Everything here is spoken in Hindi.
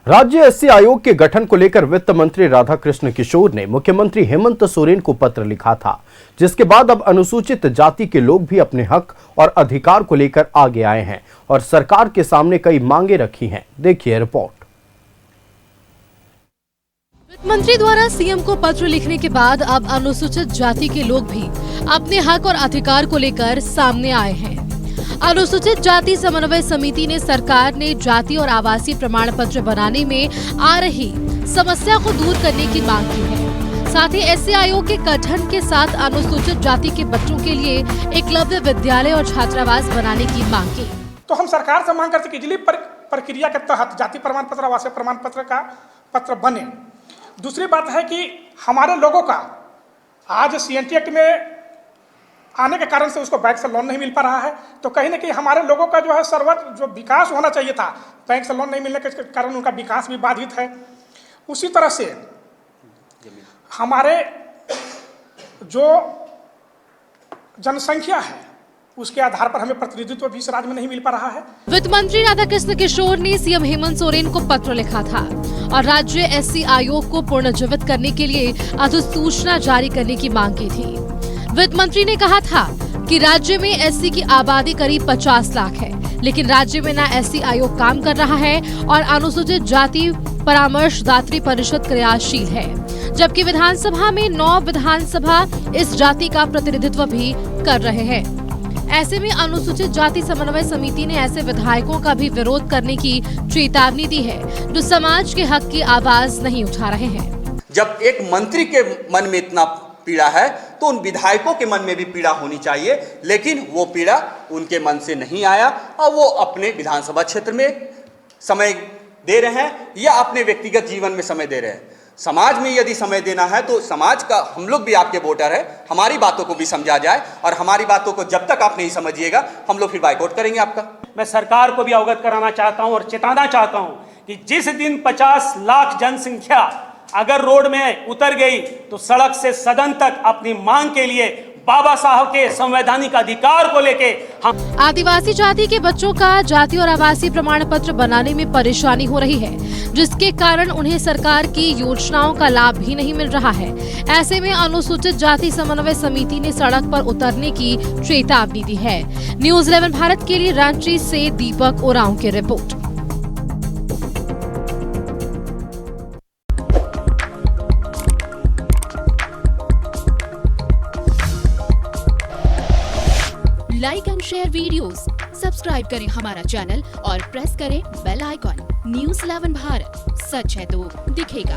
राज्य एससी आयोग के गठन को लेकर वित्त मंत्री राधाकृष्ण किशोर ने मुख्यमंत्री हेमंत सोरेन को पत्र लिखा था, जिसके बाद अब अनुसूचित जाति के लोग भी अपने हक और अधिकार को लेकर आगे आए हैं और सरकार के सामने कई मांगे रखी हैं। देखिए रिपोर्ट। वित्त मंत्री द्वारा सीएम को पत्र लिखने के बाद अब अनुसूचित जाति के लोग भी अपने हक और अधिकार को लेकर सामने आए हैं। अनुसूचित जाति समन्वय समिति ने सरकार ने जाति और आवासीय प्रमाण पत्र बनाने में आ रही समस्या को दूर करने की मांग की है। साथ ही एससी आयोग के गठन के साथ अनुसूचित जाति के बच्चों के लिए एकलव्य विद्यालय और छात्रावास बनाने की मांग की। तो हम सरकार से मांग करते कि इजली प्रक्रिया के तहत जाति प्रमाण पत्र, आवासीय प्रमाण पत्र का पत्र बने। दूसरी बात है कि हमारे लोगों का आज सीएनटी एक्ट में आने के कारण से उसको बैंक से लोन नहीं मिल पा रहा है, तो कहीं ना कहीं हमारे लोगों का जो है सर्वर जो विकास होना चाहिए था, बैंक से लोन नहीं मिलने के कारण उनका विकास भी बाधित है। उसी तरह से हमारे जो जनसंख्या है उसके आधार पर हमें प्रतिनिधित्व भी इस राज्य में नहीं मिल पा रहा है। वित्त मंत्री राधाकृष्ण किशोर ने सीएम हेमंत सोरेन को पत्र लिखा था और राज्य एससी आयोग को पुनर्जीवित करने के लिए अधिसूचना जारी करने की मांग की थी। वित्त मंत्री ने कहा था कि राज्य में एससी की आबादी करीब 50 लाख है, लेकिन राज्य में न एससी आयोग काम कर रहा है और अनुसूचित जाति परामर्शदात्री परिषद क्रियाशील है, जबकि विधानसभा में 9 विधानसभा इस जाति का प्रतिनिधित्व भी कर रहे हैं। ऐसे में अनुसूचित जाति समन्वय समिति ने ऐसे विधायकों का भी विरोध करने की चेतावनी दी है जो समाज के हक की आवाज नहीं उठा रहे हैं। जब एक मंत्री के मन में इतना पीड़ा है तो उन विधायकों के मन में भी पीड़ा होनी चाहिए, लेकिन वो पीड़ा उनके मन से नहीं आया और वो अपने विधानसभा क्षेत्र में समय दे रहे हैं या अपने व्यक्तिगत जीवन में समय दे रहे हैं। समाज में यदि समय देना है तो समाज का हम लोग भी आपके वोटर है, हमारी बातों को भी समझा जाए और हमारी बातों को जब तक आप नहीं समझिएगा हम लोग फिर बाइकआउट करेंगे आपका। मैं सरकार को भी अवगत कराना चाहता हूं और चेताना चाहता हूं कि जिस दिन 50 लाख जनसंख्या अगर रोड में उतर गई तो सड़क से सदन तक अपनी मांग के लिए बाबा साहब के संवैधानिक अधिकार को लेके हम आदिवासी जाति के बच्चों का जाति और आवासीय प्रमाण पत्र बनाने में परेशानी हो रही है, जिसके कारण उन्हें सरकार की योजनाओं का लाभ भी नहीं मिल रहा है। ऐसे में अनुसूचित जाति समन्वय समिति ने सड़क पर उतरने की चेतावनी दी है। न्यूज़ 11 भारत के लिए रांची से दीपक ओरांव की report. Like and share videos, subscribe करें हमारा चैनल और प्रेस करें बेल आइकॉन। न्यूज़ 11 भारत, सच है तो दिखेगा।